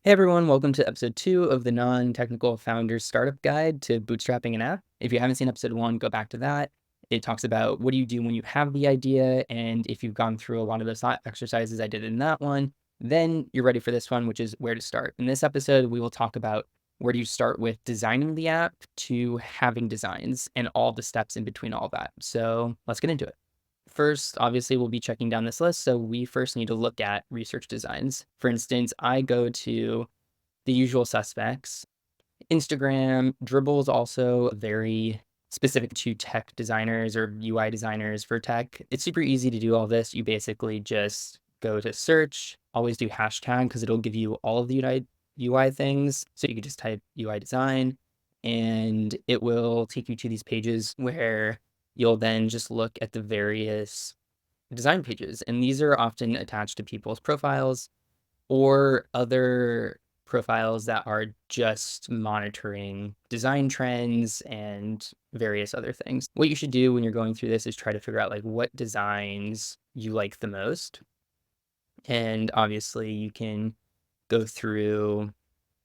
Hey everyone, welcome to episode 2 of the Non-Technical Founders Startup Guide to Bootstrapping an App. If you haven't seen episode 1, go back to that. It talks about what do you do when you have the idea, and if you've gone through a lot of those exercises I did in that one, then you're ready for this one, which is where to start. In this episode, we will talk about where do you start with designing the app to having designs and all the steps in between all that. So let's get into it. First, obviously, we'll be checking down this list, so we first need to look at research designs. For instance, I go to the usual suspects. Instagram, Dribble is also very specific to tech designers or UI designers for tech. It's super easy to do all this. You basically just go to search, always do hashtag because it'll give you all of the UI things. So you could just type UI design and it will take you to these pages where you'll then just look at the various design pages. And these are often attached to people's profiles or other profiles that are just monitoring design trends and various other things. What you should do when you're going through this is try to figure out like what designs you like the most. And obviously you can go through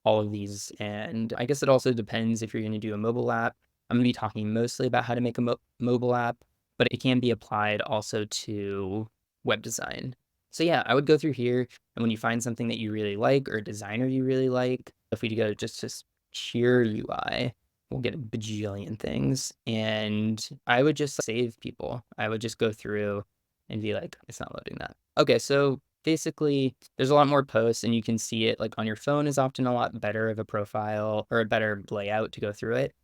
all of these. And I guess it also depends if you're going to do a mobile app. I'm going to be talking mostly about how to make a mobile app, but it can be applied also to web design. So yeah, I would go through here, and when you find something that you really like or a designer you really like, if we go just to sheer UI, we'll get a bajillion things. And I would just save people. I would just go through and be like, it's not loading that. Okay, so basically there's a lot more posts and you can see it like on your phone is often a lot better of a profile or a better layout to go through it.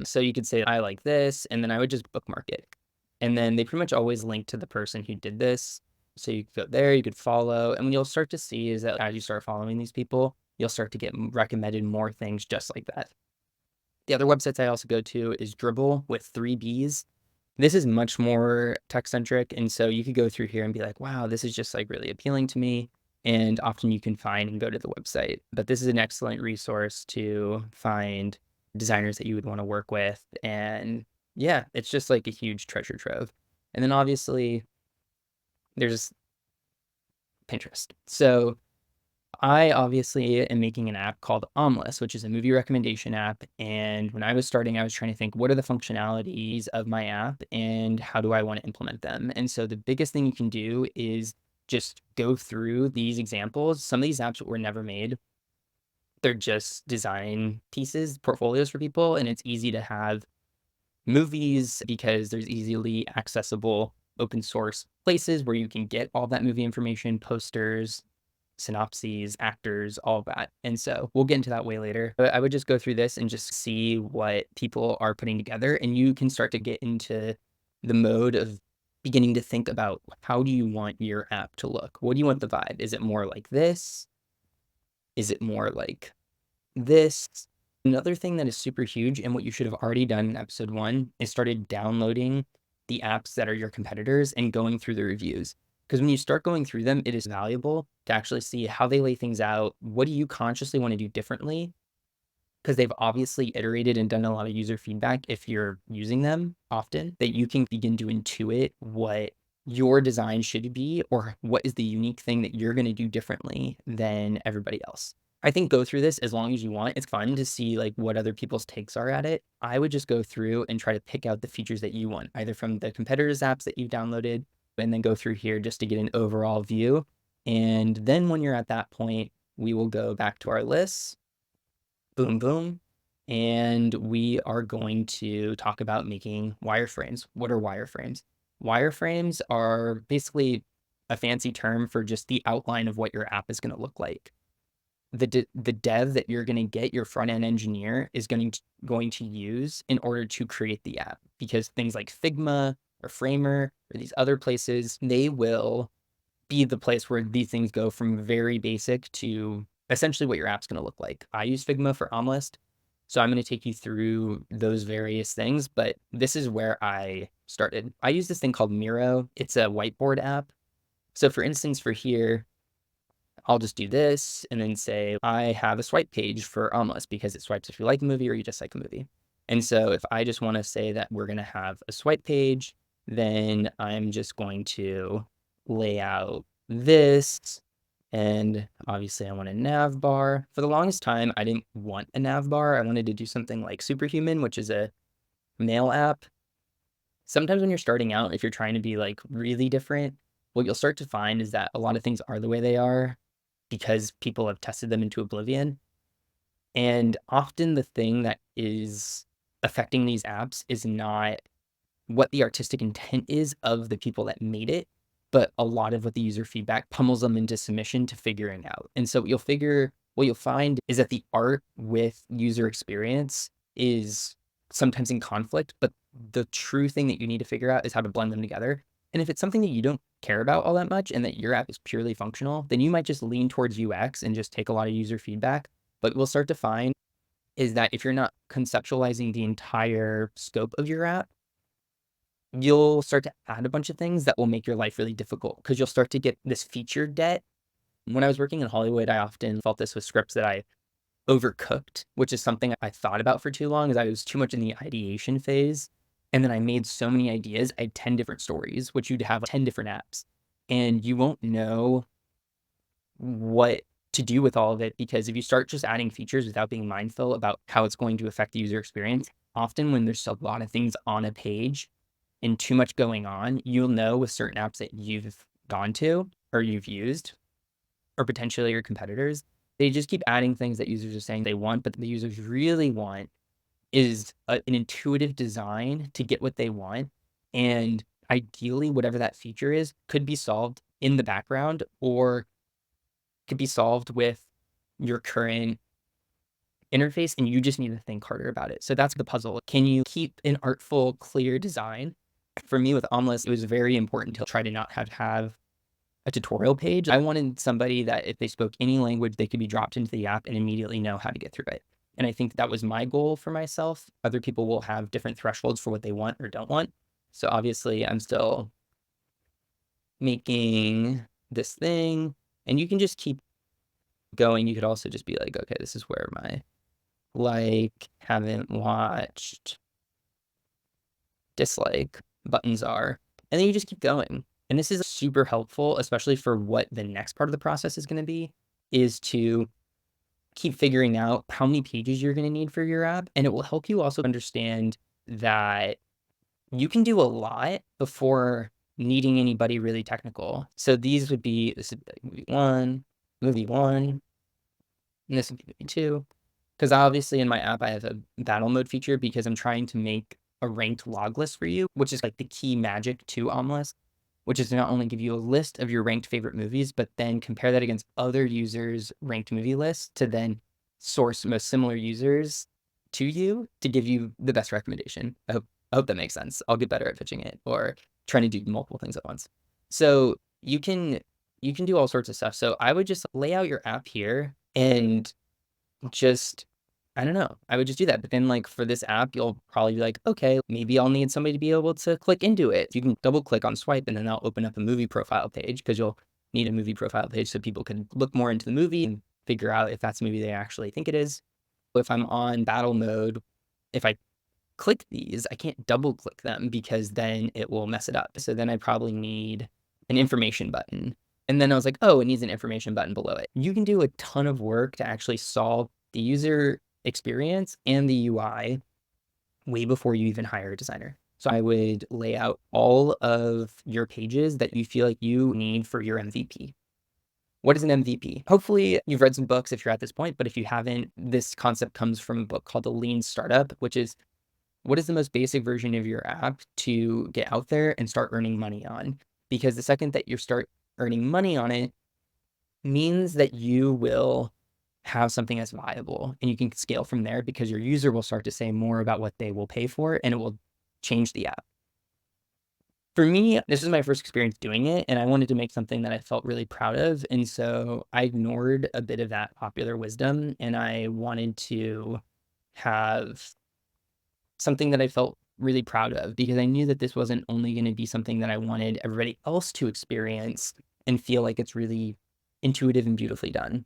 So you could say, I like this, and then I would just bookmark it. And then they pretty much always link to the person who did this. So you could go there, you could follow, and what you'll start to see is that as you start following these people, you'll start to get recommended more things just like that. The other websites I also go to is Dribble with 3Bs. This is much more tech-centric, and so you could go through here and be like, wow, this is just like really appealing to me. And often you can find and go to the website. But this is an excellent resource to find designers that you would want to work with. And yeah, it's just like a huge treasure trove. And then obviously there's Pinterest. So I obviously am making an app called Omless, which is a movie recommendation app. And when I was starting, I was trying to think, what are the functionalities of my app and how do I want to implement them? And so the biggest thing you can do is just go through these examples. Some of these apps were never made. They're just design pieces, portfolios for people. And it's easy to have movies because there's easily accessible open source places where you can get all that movie information, posters, synopses, actors, all that. And so we'll get into that way later. But I would just go through this and just see what people are putting together. And you can start to get into the mode of beginning to think about how do you want your app to look? What do you want the vibe? Is it more like this? Is it more like this? Another thing that is super huge and what you should have already done in episode 1 is started downloading the apps that are your competitors and going through the reviews. Because when you start going through them, it is valuable to actually see how they lay things out. What do you consciously want to do differently? Because they've obviously iterated and done a lot of user feedback if you're using them often, that you can begin to intuit what your design should be or what is the unique thing that you're going to do differently than everybody else. I think go through this as long as you want. It's fun to see like what other people's takes are at it. I would just go through and try to pick out the features that you want, either from the competitors' apps that you've downloaded, and then go through here just to get an overall view. And then when you're at that point, we will go back to our lists, boom, boom, and we are going to talk about making wireframes. What are wireframes? Wireframes are basically a fancy term for just the outline of what your app is going to look like. The dev that you're going to get, your front end engineer, is going to use in order to create the app, because things like Figma or Framer or these other places, they will be the place where these things go from very basic to essentially what your app's going to look like. I use Figma for Omlist, so I'm going to take you through those various things, but this is where I started. I use this thing called Miro. It's a whiteboard app. So for instance, for here, I'll just do this and then say, I have a swipe page for Omlist because it swipes if you like a movie or you just like a movie. And so if I just want to say that we're going to have a swipe page, then I'm just going to lay out this And obviously I want a nav bar. For the longest time, I didn't want a nav bar. I wanted to do something like Superhuman, which is a mail app. Sometimes when you're starting out, if you're trying to be like really different, what you'll start to find is that a lot of things are the way they are because people have tested them into oblivion. And often the thing that is affecting these apps is not what the artistic intent is of the people that made it, but a lot of what the user feedback pummels them into submission to figuring out. And so what you'll find is that the art with user experience is sometimes in conflict, but the true thing that you need to figure out is how to blend them together. And if it's something that you don't care about all that much and that your app is purely functional, then you might just lean towards UX and just take a lot of user feedback. But we'll start to find is that if you're not conceptualizing the entire scope of your app, you'll start to add a bunch of things that will make your life really difficult because you'll start to get this feature debt. When I was working in Hollywood, I often felt this with scripts that I overcooked, which is something I thought about for too long, as I was too much in the ideation phase. And then I made so many ideas. I had 10 different stories, which you'd have 10 different apps. And you won't know what to do with all of it because if you start just adding features without being mindful about how it's going to affect the user experience, often when there's a lot of things on a page and too much going on, you'll know with certain apps that you've gone to or you've used or potentially your competitors, they just keep adding things that users are saying they want, but the users really want is an intuitive design to get what they want. And ideally, whatever that feature is could be solved in the background or could be solved with your current interface, and you just need to think harder about it. So that's the puzzle. Can you keep an artful, clear design? For me with Omless, it was very important to try to not have a tutorial page. I wanted somebody that if they spoke any language, they could be dropped into the app and immediately know how to get through it. And I think that was my goal for myself. Other people will have different thresholds for what they want or don't want. So obviously I'm still making this thing, and you can just keep going. You could also just be like, okay, this is where my haven't watched, dislike buttons are. And then you just keep going. And this is super helpful, especially for what the next part of the process is going to be, is to keep figuring out how many pages you're going to need for your app. And it will help you also understand that you can do a lot before needing anybody really technical. So this would be movie one, and this would be movie two. Because obviously in my app, I have a battle mode feature because I'm trying to make a ranked log list for you, which is like the key magic to Omless, which is to not only give you a list of your ranked favorite movies, but then compare that against other users' ranked movie lists to then source most similar users to you to give you the best recommendation. I hope that makes sense. I'll get better at pitching it or trying to do multiple things at once. So you can do all sorts of stuff. So I would just lay out your app here and just I don't know. I would just do that. But then like for this app, you'll probably be like, okay, maybe I'll need somebody to be able to click into it. You can double click on swipe and then that'll open up a movie profile page because you'll need a movie profile page so people can look more into the movie and figure out if that's a movie they actually think it is. If I'm on battle mode, if I click these, I can't double click them because then it will mess it up. So then I probably need an information button. And then I was like, oh, it needs an information button below it. You can do a ton of work to actually solve the user experience and the UI way before you even hire a designer. So I would lay out all of your pages that you feel like you need for your MVP. What is an MVP? Hopefully you've read some books if you're at this point, but if you haven't, this concept comes from a book called The Lean Startup, which is what is the most basic version of your app to get out there and start earning money on? Because the second that you start earning money on it means that you will have something that's viable and you can scale from there because your user will start to say more about what they will pay for and it will change the app. For me, this is my first experience doing it and I wanted to make something that I felt really proud of. And so I ignored a bit of that popular wisdom and I wanted to have something that I felt really proud of because I knew that this wasn't only going to be something that I wanted everybody else to experience and feel like it's really intuitive and beautifully done,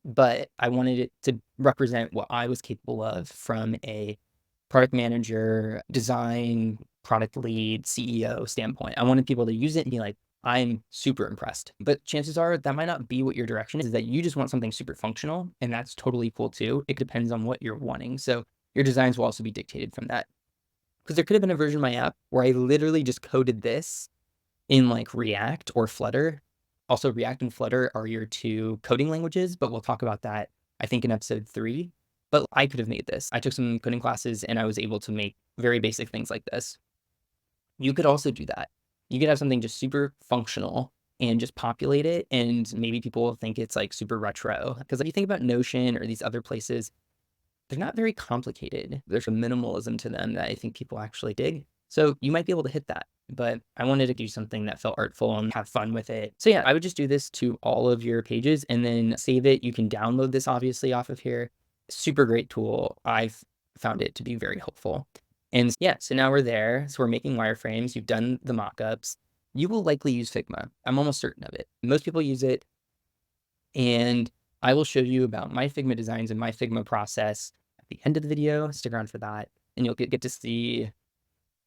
but I wanted it to represent what I was capable of from a product manager, design, product lead, CEO standpoint. I wanted people to use it and be like, I'm super impressed. But chances are that might not be what your direction is that you just want something super functional, and that's totally cool too. It depends on what you're wanting. So your designs will also be dictated from that. Because there could have been a version of my app where I literally just coded this in like React or Flutter. Also, React and Flutter are your two coding languages, but we'll talk about that, I think, in episode 3. But I could have made this. I took some coding classes and I was able to make very basic things like this. You could also do that. You could have something just super functional and just populate it, and maybe people will think it's like super retro. Because if you think about Notion or these other places, they're not very complicated. There's a minimalism to them that I think people actually dig. So you might be able to hit that. But I wanted to do something that felt artful and have fun with it. So yeah, I would just do this to all of your pages and then save it. You can download this obviously off of here. Super great tool. I've found it to be very helpful. And yeah, so now we're there. So we're making wireframes. You've done the mockups. You will likely use Figma. I'm almost certain of it. Most people use it. And I will show you about my Figma designs and my Figma process at the end of the video. Stick around for that. And you'll get to see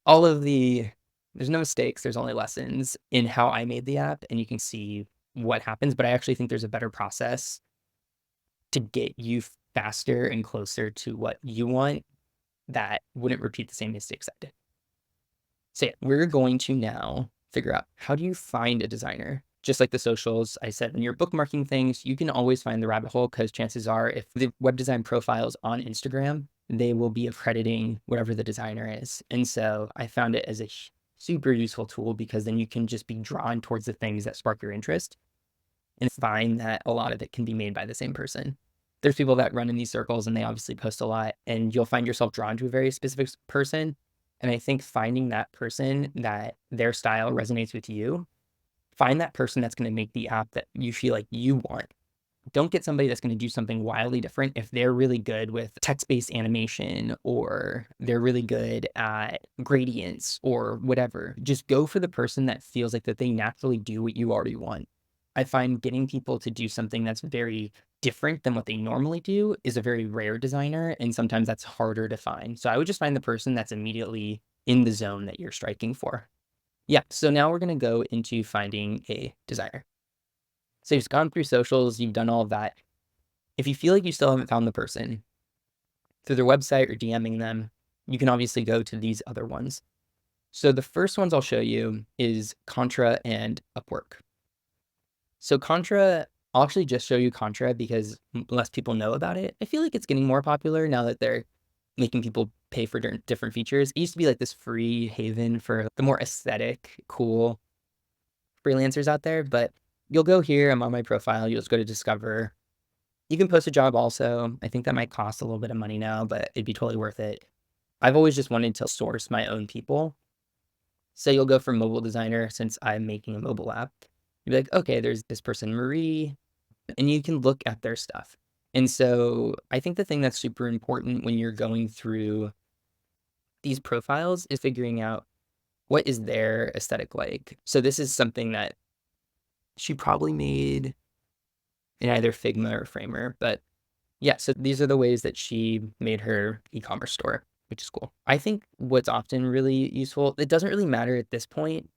all of there's no mistakes, there's only lessons in how I made the app, and you can see what happens. But I actually think there's a better process to get you faster and closer to what you want that wouldn't repeat the same mistakes I did. So yeah, we're going to now figure out, how do you find a designer? Just like the socials, I said, when you're bookmarking things, you can always find the rabbit hole, because chances are if the web design profiles on Instagram, they will be accrediting whatever the designer is. And so I found it as a super useful tool, because then you can just be drawn towards the things that spark your interest and find that a lot of it can be made by the same person. There's people that run in these circles and they obviously post a lot, and you'll find yourself drawn to a very specific person. And I think finding that person that their style resonates with you, find that person that's going to make the app that you feel like you want. Don't get somebody that's going to do something wildly different if they're really good with text-based animation or they're really good at gradients or whatever. Just go for the person that feels like that they naturally do what you already want. I find getting people to do something that's very different than what they normally do is a very rare designer, and sometimes that's harder to find. So I would just find the person that's immediately in the zone that you're striking for. Yeah, so now we're going to go into finding a designer. So you've gone through socials, you've done all of that. If you feel like you still haven't found the person through their website or DMing them, you can obviously go to these other ones. So the first ones I'll show you is Contra and Upwork. So Contra, I'll actually just show you Contra because less people know about it. I feel like it's getting more popular now that they're making people pay for different features. It used to be like this free haven for the more aesthetic, cool freelancers out there, but you'll go here. I'm on my profile. You'll just go to Discover. You can post a job also. I think that might cost a little bit of money now, but it'd be totally worth it. I've always just wanted to source my own people. So you'll go for mobile designer since I'm making a mobile app. You'll be like, okay, there's this person, Marie, and you can look at their stuff. And so I think the thing that's super important when you're going through these profiles is figuring out what is their aesthetic like. So this is something that she probably made in either Figma or Framer, but yeah, so these are the ways that she made her e-commerce store, which is cool. I think what's often really useful, it doesn't really matter at this point.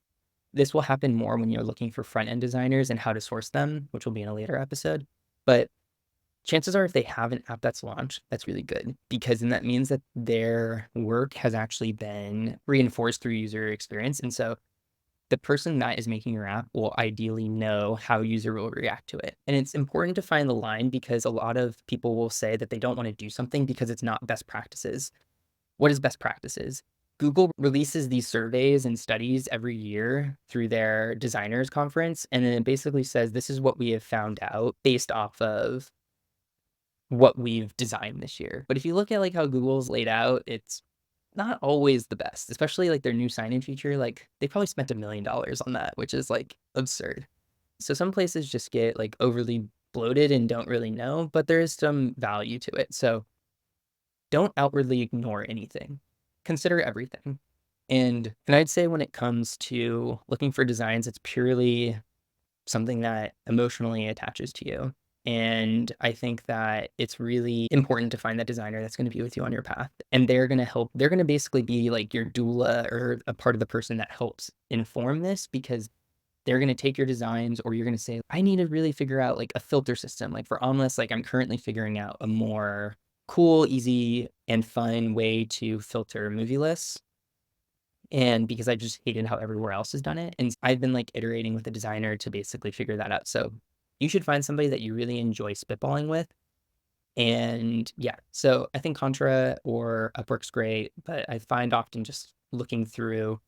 This will happen more when you're looking for front-end designers and how to source them, which will be in a later episode. But chances are if they have an app that's launched, that's really good, because then that means that their work has actually been reinforced through user experience. And so the person that is making your app will ideally know how a user will react to it. And it's important to find the line, because a lot of people will say that they don't want to do something because it's not best practices. What is best practices? Google releases these surveys and studies every year through their designers conference. And then it basically says, this is what we have found out based off of what we've designed this year. But if you look at like how Google's laid out, it's not always the best, especially like their new sign-in feature. Like they probably spent $1 million on that, which is like absurd. So some places just get like overly bloated and don't really know, but there is some value to it. So don't outwardly ignore anything. Consider everything. And I'd say when it comes to looking for designs, it's purely something that emotionally attaches to you. And I think that it's really important to find that designer that's going to be with you on your path. And they're going to help. They're going to basically be like your doula or a part of the person that helps inform this, because they're going to take your designs, or you're going to say, I need to really figure out like a filter system. Like for omelets, like I'm currently figuring out a more cool, easy, and fun way to filter movie lists. And because I just hated how everywhere else has done it. And I've been like iterating with the designer to basically figure that out. So you should find somebody that you really enjoy spitballing with. And yeah, so I think Contra or Upwork's great, but I find often just looking through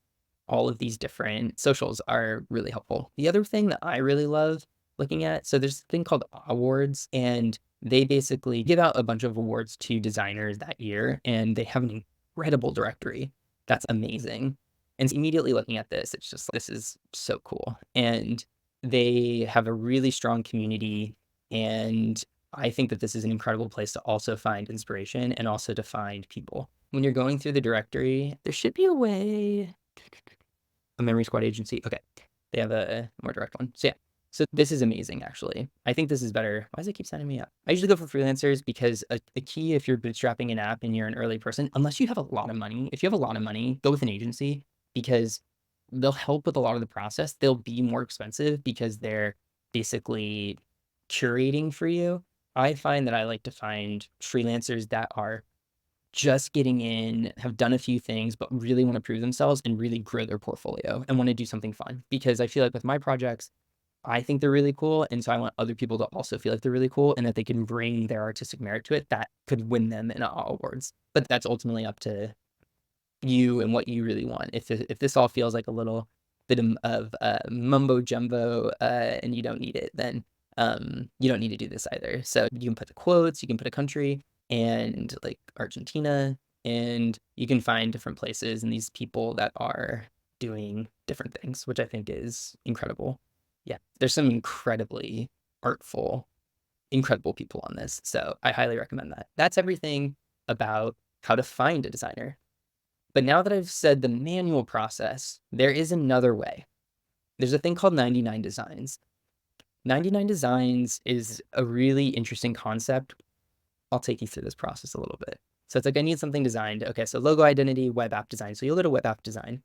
all of these different socials are really helpful. The other thing that I really love looking at, so there's a thing called awards, and they basically give out a bunch of awards to designers that year, and they have an incredible directory. That's amazing. And immediately looking at this, it's just, this is so cool. And they have a really strong community, and I think that this is an incredible place to also find inspiration and also to find people. When you're going through the directory, there should be a way. A Memory Squad agency. Okay. They have a more direct one. So yeah. So this is amazing, actually. I think this is better. Why does it keep signing me up? I usually go for freelancers because a key if you're bootstrapping an app and you're an early person, unless you have a lot of money, if you have a lot of money, go with an agency because they'll help with a lot of the process. They'll be more expensive because they're basically curating for you. I find that I like to find freelancers that are just getting in, have done a few things, but really want to prove themselves and really grow their portfolio and want to do something fun. Because I feel like with my projects, I think they're really cool. And so I want other people to also feel like they're really cool and that they can bring their artistic merit to it that could win them in awards. But that's ultimately up to you and what you really want. If this all feels like a little bit of mumbo jumbo and you don't need it, then you don't need to do this either. So you can put the quotes, you can put a country and like Argentina, and you can find different places and these people that are doing different things, which I think is incredible. Yeah, there's some incredibly artful, incredible people on this. So I highly recommend that. That's everything about how to find a designer. But now that I've said the manual process, there is another way. There's a thing called 99 Designs. 99 Designs is a really interesting concept. I'll take you through this process a little bit. So it's like, I need something designed. Okay, so logo identity, web app design. So you'll go to web app design,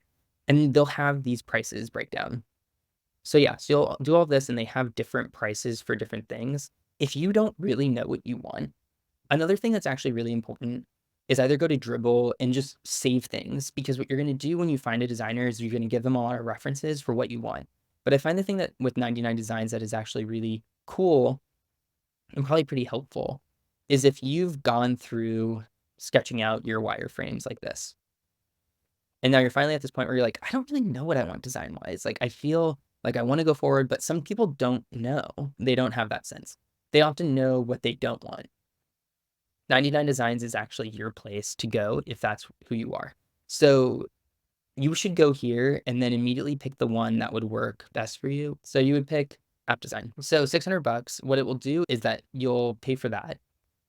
and they'll have these prices breakdown. So yeah, so you'll do all this, and they have different prices for different things. If you don't really know what you want, another thing that's actually really important is either go to Dribble and just save things, because what you're going to do when you find a designer is you're going to give them a lot of references for what you want. But I find the thing that with 99 Designs that is actually really cool and probably pretty helpful is if you've gone through sketching out your wireframes like this. And now you're finally at this point where you're like, I don't really know what I want design-wise. Like, I feel like I want to go forward, but some people don't know. They don't have that sense. They often know what they don't want. 99 Designs is actually your place to go if that's who you are. So you should go here and then immediately pick the one that would work best for you. So you would pick app design. So $600, what it will do is that you'll pay for that.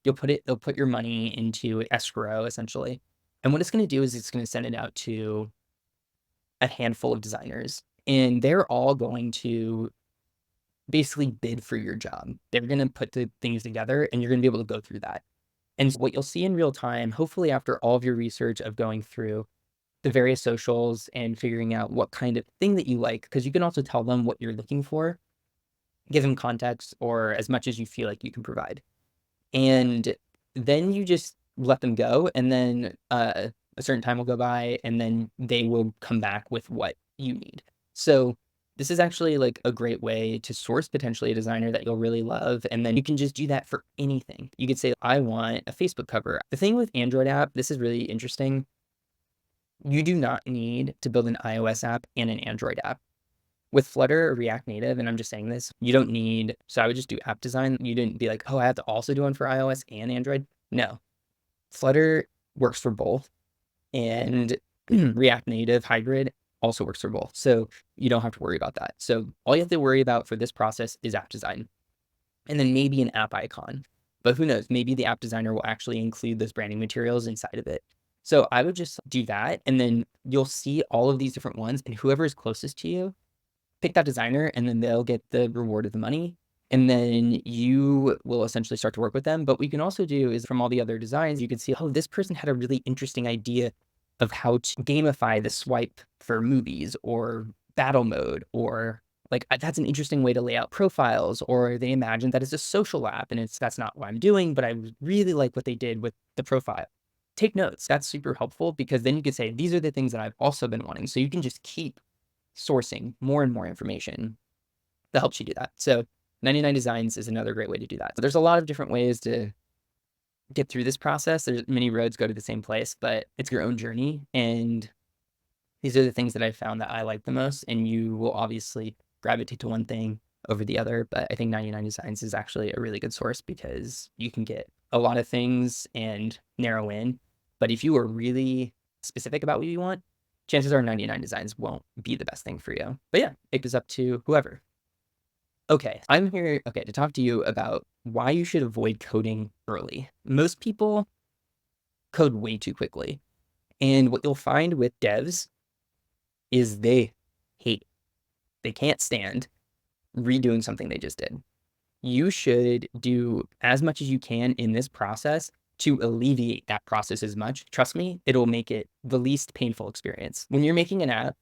They'll put your money into escrow essentially. And what it's going to do is it's going to send it out to a handful of designers, and they're all going to basically bid for your job. They're going to put the things together and you're going to be able to go through that. And what you'll see in real time, hopefully after all of your research of going through the various socials and figuring out what kind of thing that you like, because you can also tell them what you're looking for, give them context or as much as you feel like you can provide. And then you just let them go, and then a certain time will go by, and then they will come back with what you need. So this is actually like a great way to source potentially a designer that you'll really love, and then you can just do that for anything. You could say, I want a Facebook cover. The thing with Android app, this is really interesting. You do not need to build an iOS app and an Android app. With Flutter or React Native, and I'm just saying this, you don't need, so I would just do app design. You didn't be like, oh, I have to also do one for iOS and Android. No, Flutter works for both, and React Native hybrid also works for both. So you don't have to worry about that. So all you have to worry about for this process is app design, and then maybe an app icon. But who knows? Maybe the app designer will actually include those branding materials inside of it. So I would just do that, and then you'll see all of these different ones, and whoever is closest to you, pick that designer, and then they'll get the reward of the money. And then you will essentially start to work with them. But what you can also do is from all the other designs, you can see, oh, this person had a really interesting idea of how to gamify the swipe for movies or battle mode or like, that's an interesting way to lay out profiles, or they imagine that it's a social app and that's not what I'm doing, but I really like what they did with the profile. Take notes. That's super helpful because then you could say, these are the things that I've also been wanting. So you can just keep sourcing more and more information that helps you do that. So 99 Designs is another great way to do that. So there's a lot of different ways to get through this process. There's many roads go to the same place, but it's your own journey. And these are the things that I found that I like the most. And you will obviously gravitate to one thing over the other. But I think 99 Designs is actually a really good source because you can get a lot of things and narrow in. But if you are really specific about what you want, chances are 99 Designs won't be the best thing for you. But yeah, it goes up to whoever. Okay, I'm here, to talk to you about why you should avoid coding early. Most people code way too quickly. And what you'll find with devs is they hate, they can't stand redoing something they just did. You should do as much as you can in this process to alleviate that process as much. Trust me, it'll make it the least painful experience. When you're making an app,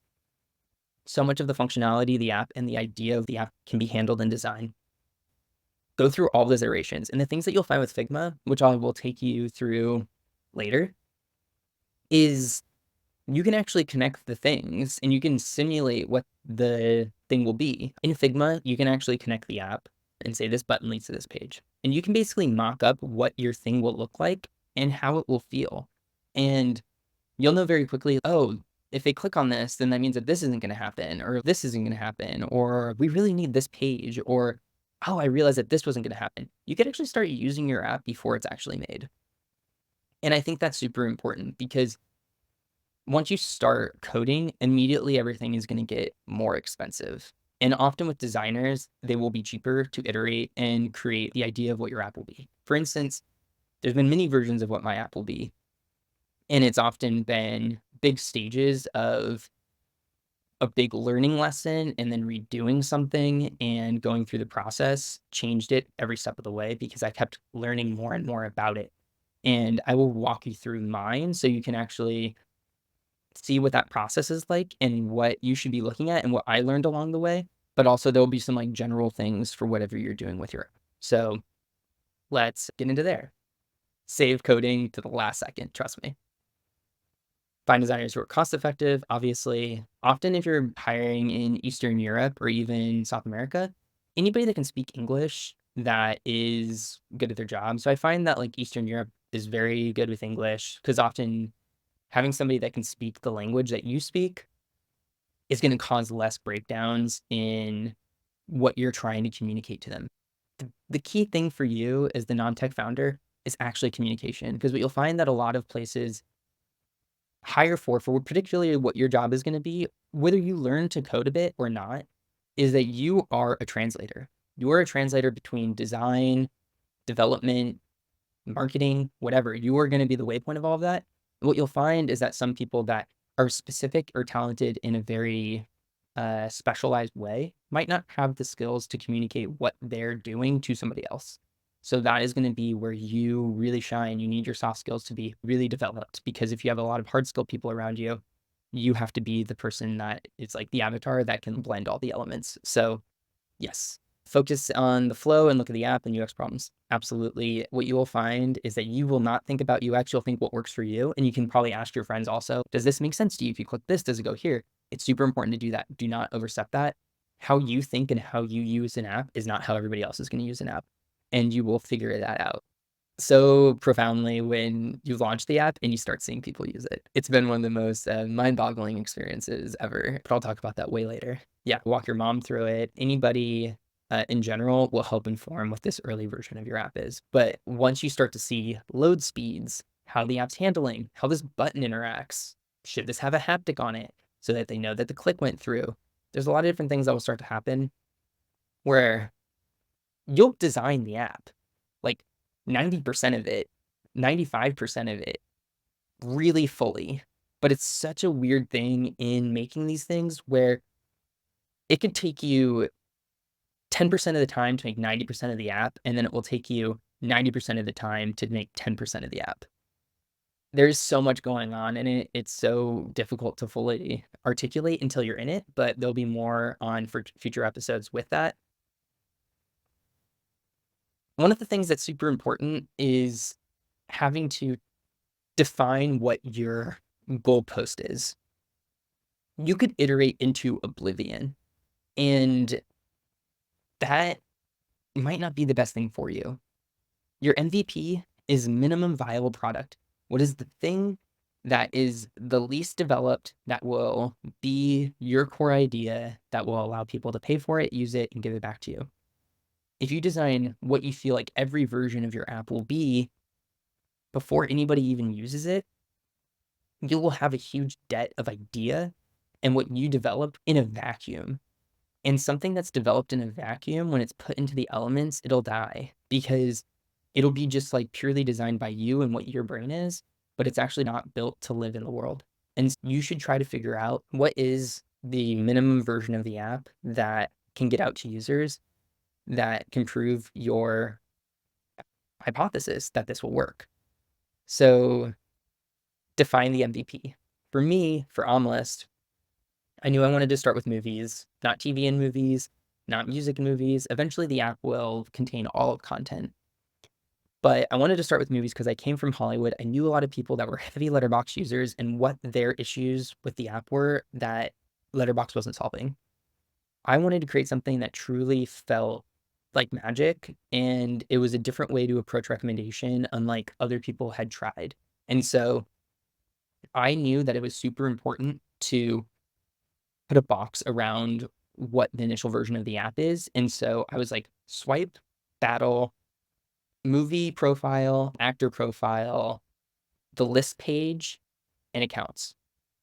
so much of the functionality of the app and the idea of the app can be handled in design. Go through all those iterations. And the things that you'll find with Figma, which I will take you through later, is you can actually connect the things and you can simulate what the thing will be. In Figma, you can actually connect the app and say this button leads to this page. And you can basically mock up what your thing will look like and how it will feel. And you'll know very quickly, oh, if they click on this, then that means that this isn't going to happen, or this isn't going to happen, or we really need this page, or, oh, I realized that this wasn't going to happen. You could actually start using your app before it's actually made. And I think that's super important because once you start coding, immediately everything is going to get more expensive. And often with designers, they will be cheaper to iterate and create the idea of what your app will be. For instance, there's been many versions of what my app will be. And it's often been big stages of a big learning lesson and then redoing something and going through the process, changed it every step of the way because I kept learning more and more about it. And I will walk you through mine so you can actually see what that process is like and what you should be looking at and what I learned along the way. But also there'll be some like general things for whatever you're doing with your. So let's get into there. Save coding to the last second, trust me. Find designers who are cost effective, obviously. Often if you're hiring in Eastern Europe or even South America, anybody that can speak English that is good at their job. So I find that like Eastern Europe is very good with English because often having somebody that can speak the language that you speak is going to cause less breakdowns in what you're trying to communicate to them. The key thing for you as the non-tech founder is actually communication because what you'll find that a lot of places hire for particularly what your job is going to be, whether you learn to code a bit or not, is that you are a translator. You are a translator between design, development, marketing, whatever. You are going to be the waypoint of all of that. What you'll find is that some people that are specific or talented in a very specialized way might not have the skills to communicate what they're doing to somebody else. So that is going to be where you really shine. You need your soft skills to be really developed because if you have a lot of hard skilled people around you, you have to be the person that is like the avatar that can blend all the elements. So yes, focus on the flow and look at the app and UX problems. Absolutely. What you will find is that you will not think about UX, you'll think what works for you. And you can probably ask your friends also, does this make sense to you? If you click this, does it go here? It's super important to do that. Do not overstep that. How you think and how you use an app is not how everybody else is going to use an app. And you will figure that out so profoundly when you launch the app and you start seeing people use it. It's been one of the most mind-boggling experiences ever, but I'll talk about that way later. Yeah, walk your mom through it. Anybody in general will help inform what this early version of your app is. But once you start to see load speeds, how the app's handling, how this button interacts, should this have a haptic on it so that they know that the click went through? There's a lot of different things that will start to happen where you'll design the app. Like 90% of it, 95% of it really fully. But it's such a weird thing in making these things where it could take you 10% of the time to make 90% of the app, and then it will take you 90% of the time to make 10% of the app. There's so much going on in it. It's so difficult to fully articulate until you're in it, but there'll be more on for future episodes with that. One of the things that's super important is having to define what your goalpost is. You could iterate into oblivion, and that might not be the best thing for you. Your MVP is minimum viable product. What is the thing that is the least developed that will be your core idea that will allow people to pay for it, use it, and give it back to you? If you design what you feel like every version of your app will be before anybody even uses it, you will have a huge debt of idea and what you develop in a vacuum. And something that's developed in a vacuum, when it's put into the elements, it'll die because it'll be just like purely designed by you and what your brain is, but it's actually not built to live in the world. And you should try to figure out what is the minimum version of the app that can get out to users that can prove your hypothesis that this will work. So define the MVP. For me, for Omlist, I knew I wanted to start with movies, not TV and movies, not music and movies. Eventually, the app will contain all of content. But I wanted to start with movies because I came from Hollywood. I knew a lot of people that were heavy Letterboxd users and what their issues with the app were that Letterboxd wasn't solving. I wanted to create something that truly felt like magic, and it was a different way to approach recommendation, unlike other people had tried. And so I knew that it was super important to put a box around what the initial version of the app is. And so I was like, swipe, battle, movie profile, actor profile, the list page, and accounts.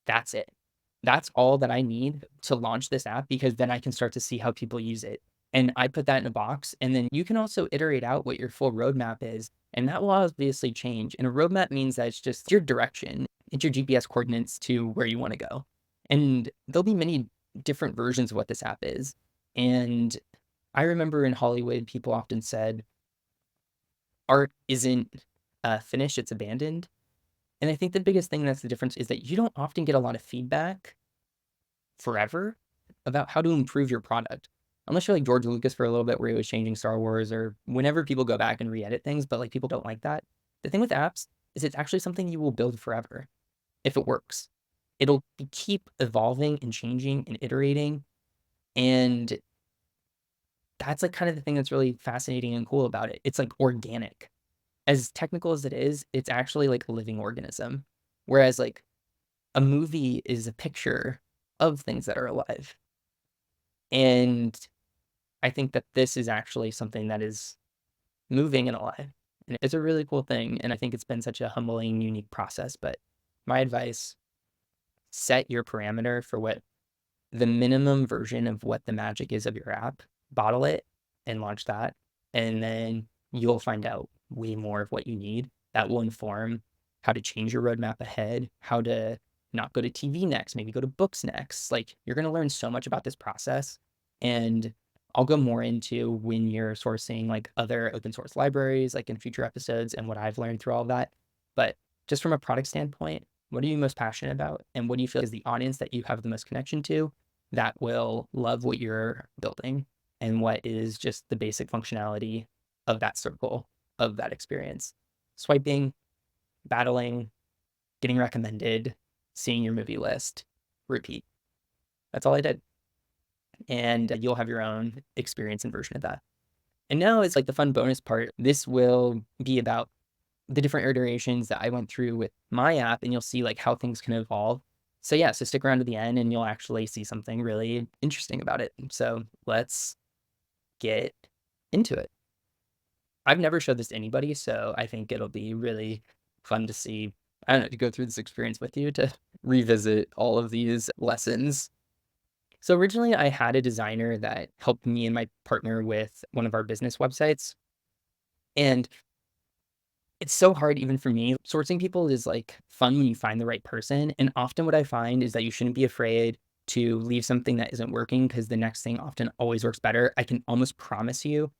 That's it. That's all that I need to launch this app because then I can start to see how people use it. And I put that in a box. And then you can also iterate out what your full roadmap is. And that will obviously change. And a roadmap means that it's just your direction, it's your GPS coordinates to where you want to go. And there'll be many different versions of what this app is. And I remember in Hollywood, people often said, art isn't finished, it's abandoned. And I think the biggest thing that's the difference is that you don't often get a lot of feedback forever about how to improve your product. Unless you're like George Lucas for a little bit where he was changing Star Wars or whenever people go back and re-edit things, but like people don't like that. The thing with apps is it's actually something you will build forever if it works. It'll keep evolving and changing and iterating. And that's like kind of the thing that's really fascinating and cool about it. It's like organic. As technical as it is, it's actually like a living organism. Whereas like a movie is a picture of things that are alive. And I think that this is actually something that is moving and alive. And it's a really cool thing. And I think it's been such a humbling, unique process. But my advice, set your parameter for what the minimum version of what the magic is of your app, bottle it and launch that. And then you'll find out way more of what you need that will inform how to change your roadmap ahead, how to not go to TV next, maybe go to books next. Like you're going to learn so much about this process. And I'll go more into when you're sourcing like other open source libraries, like in future episodes and what I've learned through all of that. But just from a product standpoint, what are you most passionate about? And what do you feel is the audience that you have the most connection to that will love what you're building? And what is just the basic functionality of that circle of that experience? Swiping, battling, getting recommended, seeing your movie list, repeat. That's all I did. And you'll have your own experience and version of that. And now it's like the fun bonus part. This will be about the different iterations that I went through with my app, and you'll see like how things can evolve. So yeah, so stick around to the end and you'll actually see something really interesting about it. So let's get into it. I've never showed this to anybody, so I think it'll be really fun to see, I don't know, to go through this experience with you, to revisit all of these lessons. So originally I had a designer that helped me and my partner with one of our business websites. And it's so hard even for me. Sourcing people is like fun when you find the right person. And often what I find is that you shouldn't be afraid to leave something that isn't working because the next thing often always works better. I can almost promise you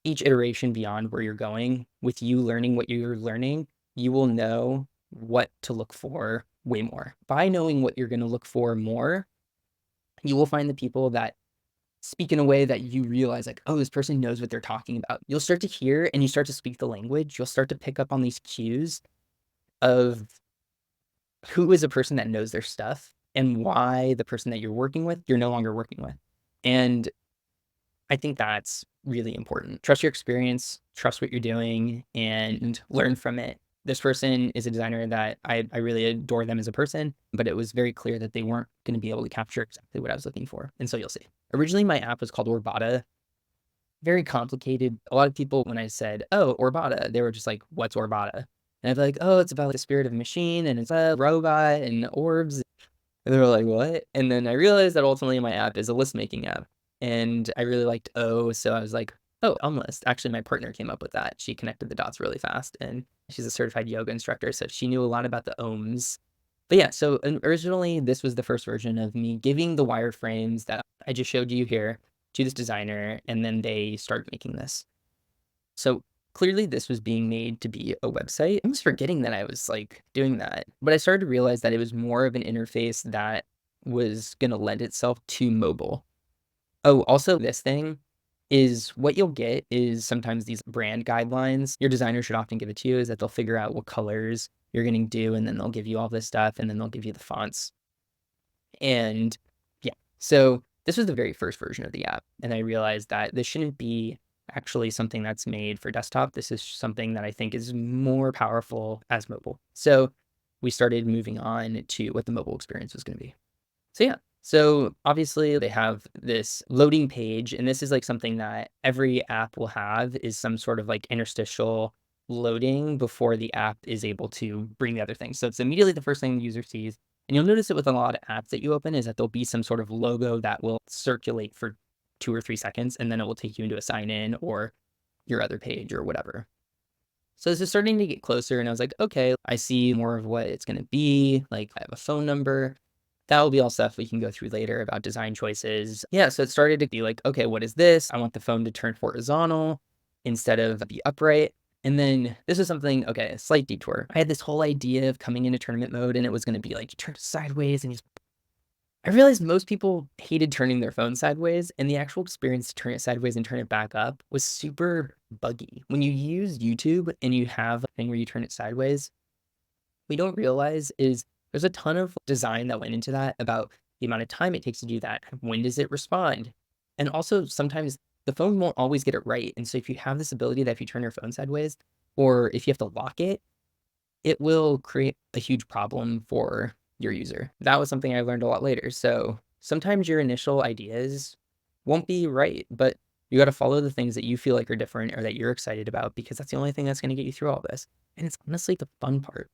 each iteration beyond where you're going with you learning what you're learning, you will know what to look for way more. By knowing what you're going to look for more, you will find the people that speak in a way that you realize like, oh, this person knows what they're talking about. You'll start to hear and you start to speak the language. You'll start to pick up on these cues of who is a person that knows their stuff and why the person that you're working with, you're no longer working with. And I think that's really important. Trust your experience, trust what you're doing, and learn from it. This person is a designer that I really adore them as a person, but it was very clear that they weren't going to be able to capture exactly what I was looking for. And so you'll see. Originally, my app was called Orbata. Very complicated. A lot of people, when I said, oh, Orbata, they were just like, what's Orbata? And I'd be like, oh, it's about the spirit of a machine and it's a robot and orbs. And they were like, what? And then I realized that ultimately my app is a list making app. And I really liked O. So I was like, oh, list. Actually, my partner came up with that. She connected the dots really fast. And she's a certified yoga instructor. So she knew a lot about the ohms. But yeah, so originally this was the first version of me giving the wireframes that I just showed you here to this designer. And then they started making this. So clearly this was being made to be a website. I was forgetting that I was like doing that, but I started to realize that it was more of an interface that was going to lend itself to mobile. Oh, also this thing is what you'll get is sometimes these brand guidelines. Your designer should often give it to you is that they'll figure out what colors you're going to do and then they'll give you all this stuff and then they'll give you the fonts. And yeah, so this was the very first version of the app. And I realized that this shouldn't be actually something that's made for desktop. This is something that I think is more powerful as mobile. So we started moving on to what the mobile experience was going to be. So yeah, so obviously they have this loading page, and this is like something that every app will have is some sort of like interstitial loading before the app is able to bring the other things. So it's immediately the first thing the user sees. And you'll notice it with a lot of apps that you open is that there'll be some sort of logo that will circulate for 2 or 3 seconds, and then it will take you into a sign in or your other page or whatever. So this is starting to get closer, and I was like, okay, I see more of what it's going to be. Like I have a phone number. That will be all stuff we can go through later about design choices. Yeah, so it started to be like, okay, what is this? I want the phone to turn horizontal instead of be upright. And then this is something, okay, a slight detour. I had this whole idea of coming into tournament mode and it was going to be like, you turn it sideways and you I realized most people hated turning their phone sideways, and the actual experience to turn it sideways and turn it back up was super buggy. When you use YouTube and you have a thing where you turn it sideways, we don't realize is there's a ton of design that went into that about the amount of time it takes to do that. When does it respond? And also sometimes the phone won't always get it right. And so if you have this ability that if you turn your phone sideways, or if you have to lock it, it will create a huge problem for your user. That was something I learned a lot later. So sometimes your initial ideas won't be right, but you got to follow the things that you feel like are different or that you're excited about because that's the only thing that's going to get you through all this. And it's honestly the fun part.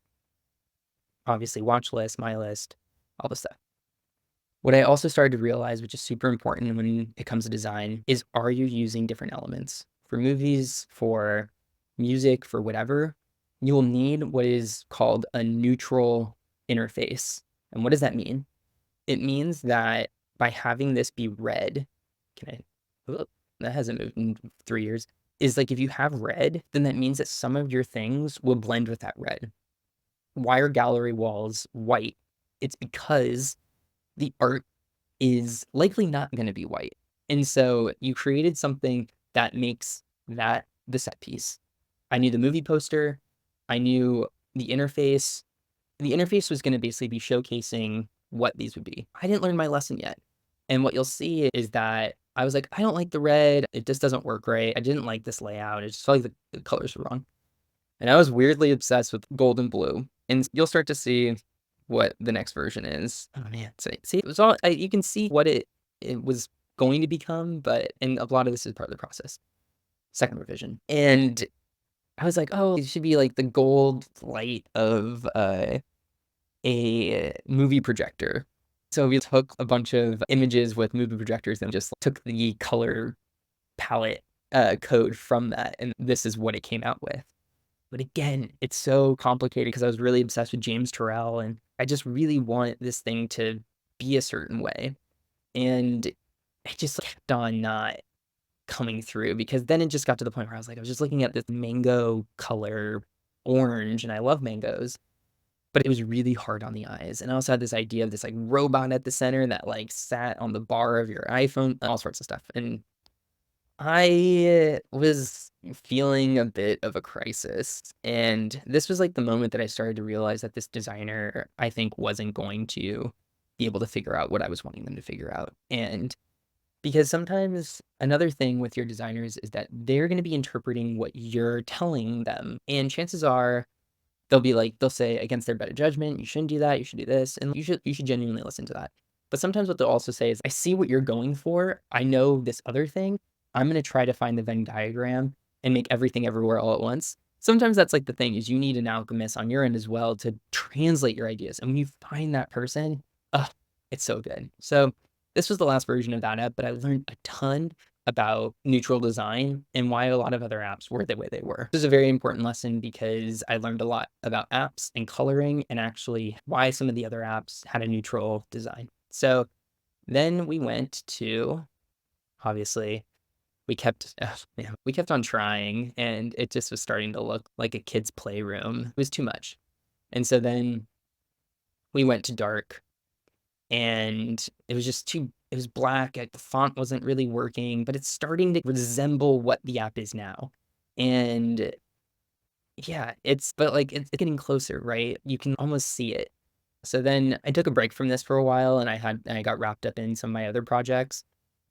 Obviously, watch list, my list, all the stuff. What I also started to realize, which is super important when it comes to design, is are you using different elements? For movies, for music, for whatever, you will need what is called a neutral interface. And what does that mean? It means that by having this be red, can I, oh, that hasn't moved in 3 years, is like if you have red, then that means that some of your things will blend with that red. Why are gallery walls white? It's because the art is likely not going to be white. And so you created something that makes that the set piece. I knew the movie poster. I knew the interface. The interface was going to basically be showcasing what these would be. I didn't learn my lesson yet. And what you'll see is that I was like, I don't like the red. It just doesn't work right. I didn't like this layout. It just felt like the colors were wrong. And I was weirdly obsessed with gold and blue. And you'll start to see what the next version is. Oh man, so, see, it was all you can see what it was going to become, and a lot of this is part of the process. Second revision, and I was like, oh, it should be like the gold light of a movie projector. So we took a bunch of images with movie projectors and just took the color palette code from that, and this is what it came out with. But again, it's so complicated because I was really obsessed with James Turrell and I just really want this thing to be a certain way. And it just kept on not coming through because then it just got to the point where I was just looking at this mango color orange and I love mangoes. but it was really hard on the eyes. And I also had this idea of this like robot at the center that like sat on the bar of your iPhone, all sorts of stuff. And I was feeling a bit of a crisis. And this was like the moment that I started to realize that this designer, I think, wasn't going to be able to figure out what I was wanting them to figure out. And because sometimes another thing with your designers is that they're going to be interpreting what you're telling them. And chances are they'll be like, they'll say against their better judgment, you shouldn't do that, you should do this, and you should genuinely listen to that. But sometimes what they'll also say is, I see what you're going for. I know this other thing. I'm gonna try to find the Venn diagram and make everything everywhere all at once. Sometimes that's like the thing is you need an alchemist on your end as well to translate your ideas. And when you find that person, oh, it's so good. So this was the last version of that app, but I learned a ton about neutral design and why a lot of other apps were the way they were. This is a very important lesson because I learned a lot about apps and coloring and actually why some of the other apps had a neutral design. So then we went to, obviously, we kept on trying and it just was starting to look like a kid's playroom. It was too much. And so then we went to dark and it was just it was black, the font wasn't really working, but it's starting to resemble what the app is now. And yeah, but like it's getting closer, right? You can almost see it. So then I took a break from this for a while and I got wrapped up in some of my other projects.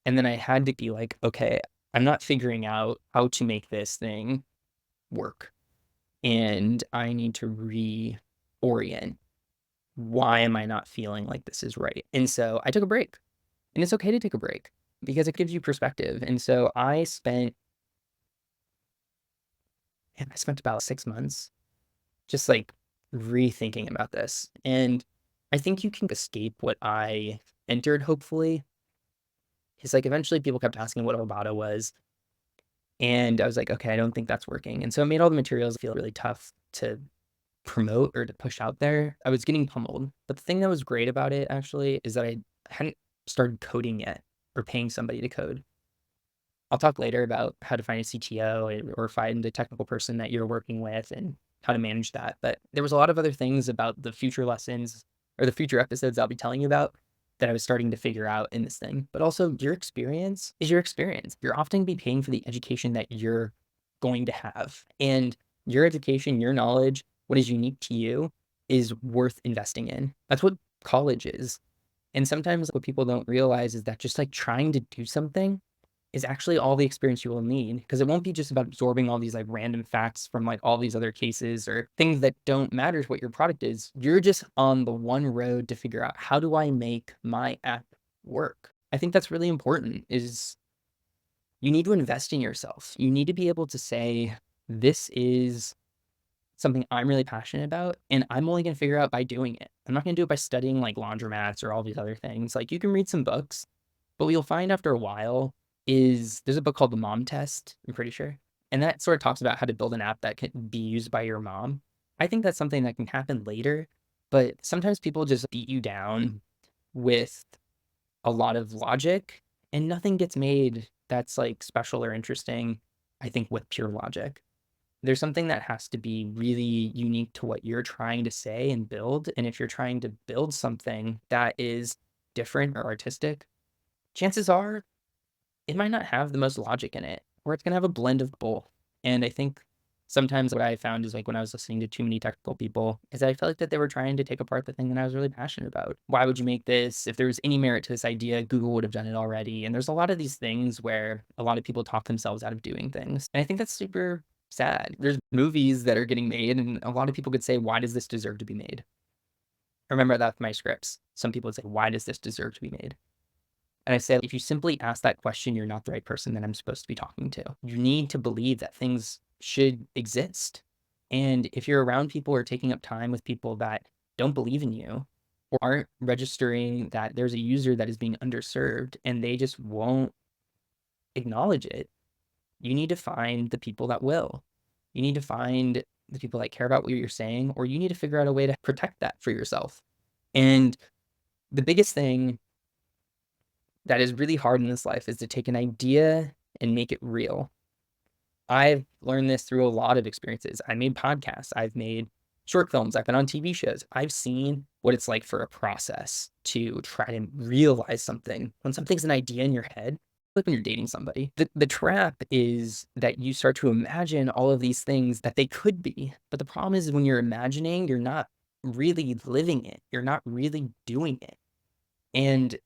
And then I had to be like, okay, I'm not figuring out how to make this thing work. And I need to reorient. Why am I not feeling like this is right? And so I took a break. And it's okay to take a break because it gives you perspective. And so I spent about 6 months just like rethinking about this. And I think you can escape what I entered, hopefully. It's like eventually people kept asking what Obata was. And I was like, okay, I don't think that's working. And so it made all the materials feel really tough to promote or to push out there. I was getting pummeled. But the thing that was great about it actually is that I hadn't started coding yet or paying somebody to code. I'll talk later about how to find a CTO or find a technical person that you're working with and how to manage that. But there was a lot of other things about the future lessons or the future episodes I'll be telling you about that I was starting to figure out in this thing. But also your experience is your experience. You're often be paying for the education that you're going to have. And your education, your knowledge, what is unique to you is worth investing in. That's what college is. And sometimes what people don't realize is that just like trying to do something is actually all the experience you will need because it won't be just about absorbing all these like random facts from like all these other cases or things that don't matter to what your product is. You're just on the one road to figure out how do I make my app work? I think that's really important is you need to invest in yourself. You need to be able to say, this is something I'm really passionate about, and I'm only going to figure out by doing it. I'm not going to do it by studying like laundromats or all these other things. Like you can read some books, but what you'll find after a while is there's a book called The Mom Test, I'm pretty sure. And that sort of talks about how to build an app that can be used by your mom. I think that's something that can happen later, but sometimes people just beat you down with a lot of logic and nothing gets made that's like special or interesting, I think, with pure logic. There's something that has to be really unique to what you're trying to say and build. And if you're trying to build something that is different or artistic, chances are it might not have the most logic in it, or it's gonna have a blend of both. And I think sometimes what I found is like when I was listening to too many technical people is I felt like that they were trying to take apart the thing that I was really passionate about. Why would you make this? If there was any merit to this idea, Google would have done it already. And there's a lot of these things where a lot of people talk themselves out of doing things. And I think that's super sad. There's movies that are getting made, and a lot of people could say, why does this deserve to be made? I remember that with my scripts. Some people would say, why does this deserve to be made? And I say, if you simply ask that question, you're not the right person that I'm supposed to be talking to. You need to believe that things should exist. And if you're around people or taking up time with people that don't believe in you or aren't registering that there's a user that is being underserved and they just won't acknowledge it, you need to find the people that will. You need to find the people that care about what you're saying, or you need to figure out a way to protect that for yourself. And the biggest thing that is really hard in this life is to take an idea and make it real. I've learned this through a lot of experiences. I made podcasts. I've made short films, I've been on TV shows. I've seen what it's like for a process to try to realize something. When something's an idea in your head, like when you're dating somebody, the trap is that you start to imagine all of these things that they could be. But the problem is when you're imagining, you're not really living it. You're not really doing it. And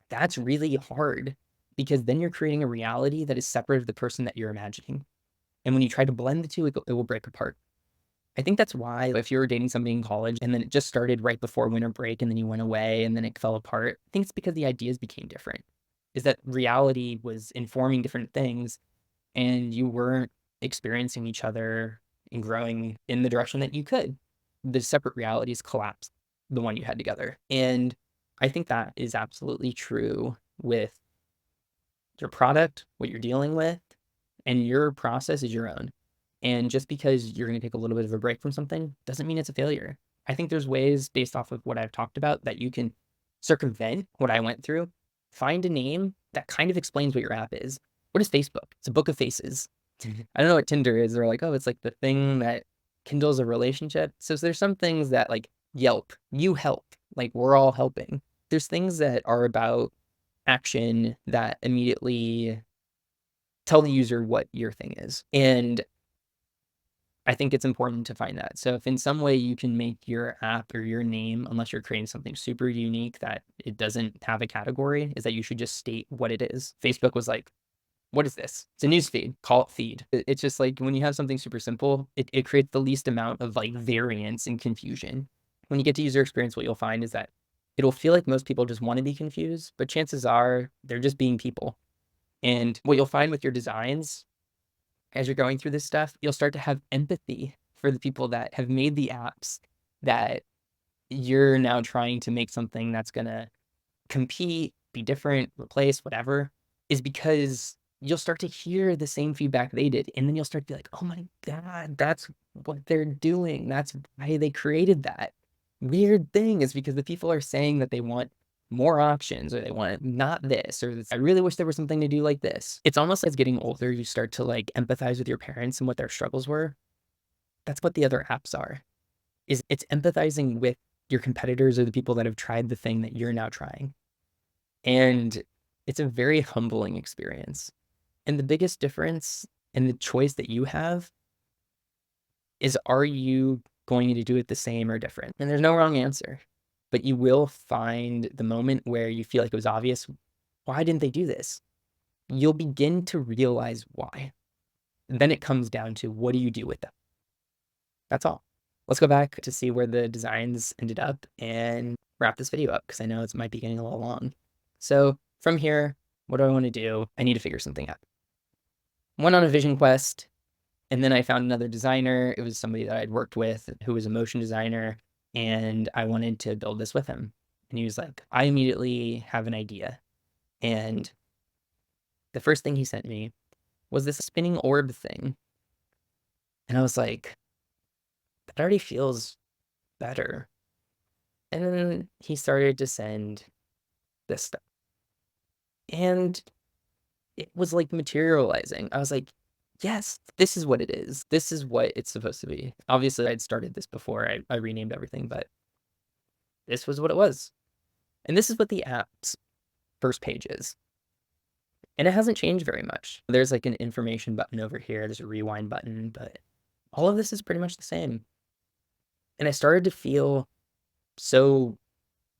that's really hard because then you're creating a reality that is separate of the person that you're imagining. And when you try to blend the two, it will break apart. I think that's why if you were dating somebody in college and then it just started right before winter break and then you went away and then it fell apart, I think it's because the ideas became different. Is that reality was informing different things and you weren't experiencing each other and growing in the direction that you could. The separate realities collapsed the one you had together. And I think that is absolutely true with your product, what you're dealing with, and your process is your own. And just because you're going to take a little bit of a break from something doesn't mean it's a failure. I think there's ways based off of what I've talked about that you can circumvent what I went through. Find a name that kind of explains what your app is. What is Facebook? It's a book of faces. I don't know what Tinder is. They're like, oh, it's like the thing that kindles a relationship. So there's some things that like Yelp, you help, like we're all helping. There's things that are about action that immediately tell the user what your thing is. And I think it's important to find that. So if in some way you can make your app or your name, unless you're creating something super unique that it doesn't have a category, is that you should just state what it is. Facebook was like, what is this? It's a news feed. Call it feed. It's just like when you have something super simple, it creates the least amount of like variance and confusion. When you get to user experience, what you'll find is that it'll feel like most people just want to be confused, but chances are they're just being people. And what you'll find with your designs as you're going through this stuff, you'll start to have empathy for the people that have made the apps that you're now trying to make something that's going to compete, be different, replace, whatever, is because you'll start to hear the same feedback they did. And then you'll start to be like, oh my God, that's what they're doing. That's why they created that. Weird thing is because the people are saying that they want more options or they want not this or this. I really wish there was something to do like this. It's almost like as getting older, you start to like empathize with your parents and what their struggles were. That's what the other apps are. Is it's empathizing with your competitors or the people that have tried the thing that you're now trying. And it's a very humbling experience. And the biggest difference in the choice that you have is, are you going to do it the same or different? And there's no wrong answer, but you will find the moment where you feel like it was obvious. Why didn't they do this? You'll begin to realize why. And then it comes down to, what do you do with them? That's all. Let's go back to see where the designs ended up and wrap this video up because I know it might be getting a little long. So from here, what do I want to do? I need to figure something out. Went on a vision quest, and then I found another designer. It was somebody that I'd worked with who was a motion designer, and I wanted to build this with him. And he was like, I immediately have an idea. And the first thing he sent me was this spinning orb thing. And I was like, that already feels better. And then he started to send this stuff. And it was like materializing. I was like, yes, this is what it is. This is what it's supposed to be. Obviously, I'd started this before I renamed everything, but this was what it was. And this is what the app's first page is. And it hasn't changed very much. There's like an information button over here. There's a rewind button, but all of this is pretty much the same. And I started to feel so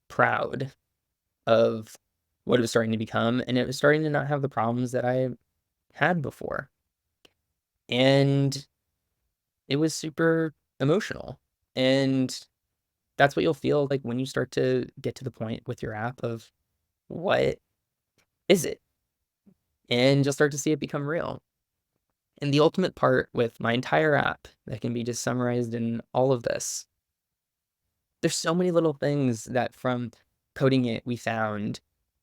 proud of what it was starting to become. And it was starting to not have the problems that I had before. And it was super emotional. And that's what you'll feel like when you start to get to the point with your app of, what is it? And you'll start to see it become real. And the ultimate part with my entire app that can be just summarized in all of this, there's so many little things that from coding it we found,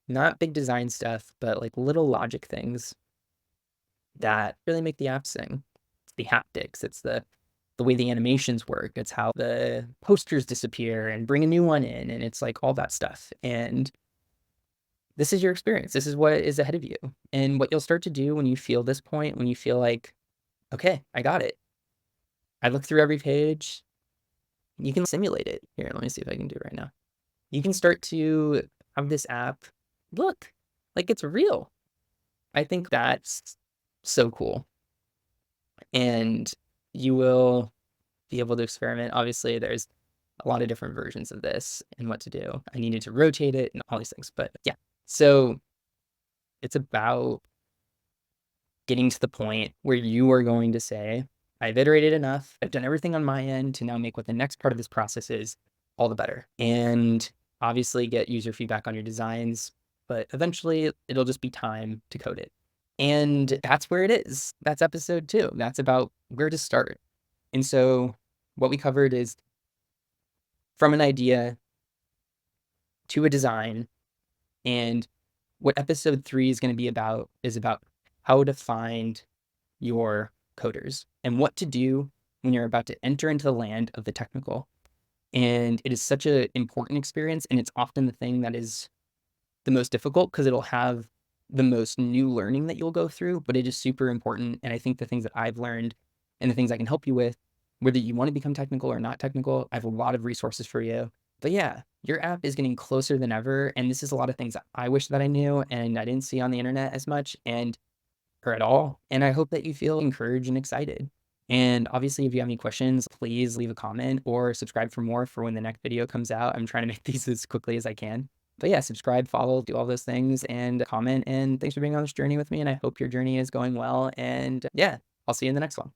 not big design stuff, but like little logic things that really make the app sing. It's the haptics, it's the way the animations work, it's how the posters disappear and bring a new one in, and it's like all that stuff. And this is your experience. This is what is ahead of you. And what you'll start to do when you feel this point, when you feel like, okay, I got it. I looked through every page. you can simulate it. Here, let me see if I can do it right now. You can start to have this app look like it's real. I think that's so cool. And you will be able to experiment. Obviously, there's a lot of different versions of this and what to do. I needed to rotate it and all these things, but yeah. So it's about getting to the point where you are going to say, I've iterated enough. I've done everything on my end to now make what the next part of this process is, all the better. And obviously get user feedback on your designs, but eventually it'll just be time to code it. And that's where it is. That's episode 2. That's about where to start. And so what we covered is from an idea to a design. And what episode 3 is going to be about is about how to find your coders and what to do when you're about to enter into the land of the technical. And it is such an important experience, and it's often the thing that is the most difficult because it'll have the most new learning that you'll go through, but it is super important. And I think the things that I've learned and the things I can help you with, whether you want to become technical or not technical, I have a lot of resources for you. But yeah, your app is getting closer than ever. And this is a lot of things that I wish that I knew and I didn't see on the internet as much or at all. And I hope that you feel encouraged and excited. And obviously, if you have any questions, please leave a comment or subscribe for more for when the next video comes out. I'm trying to make these as quickly as I can. But yeah, subscribe, follow, do all those things and comment. And thanks for being on this journey with me. And I hope your journey is going well. And yeah, I'll see you in the next one.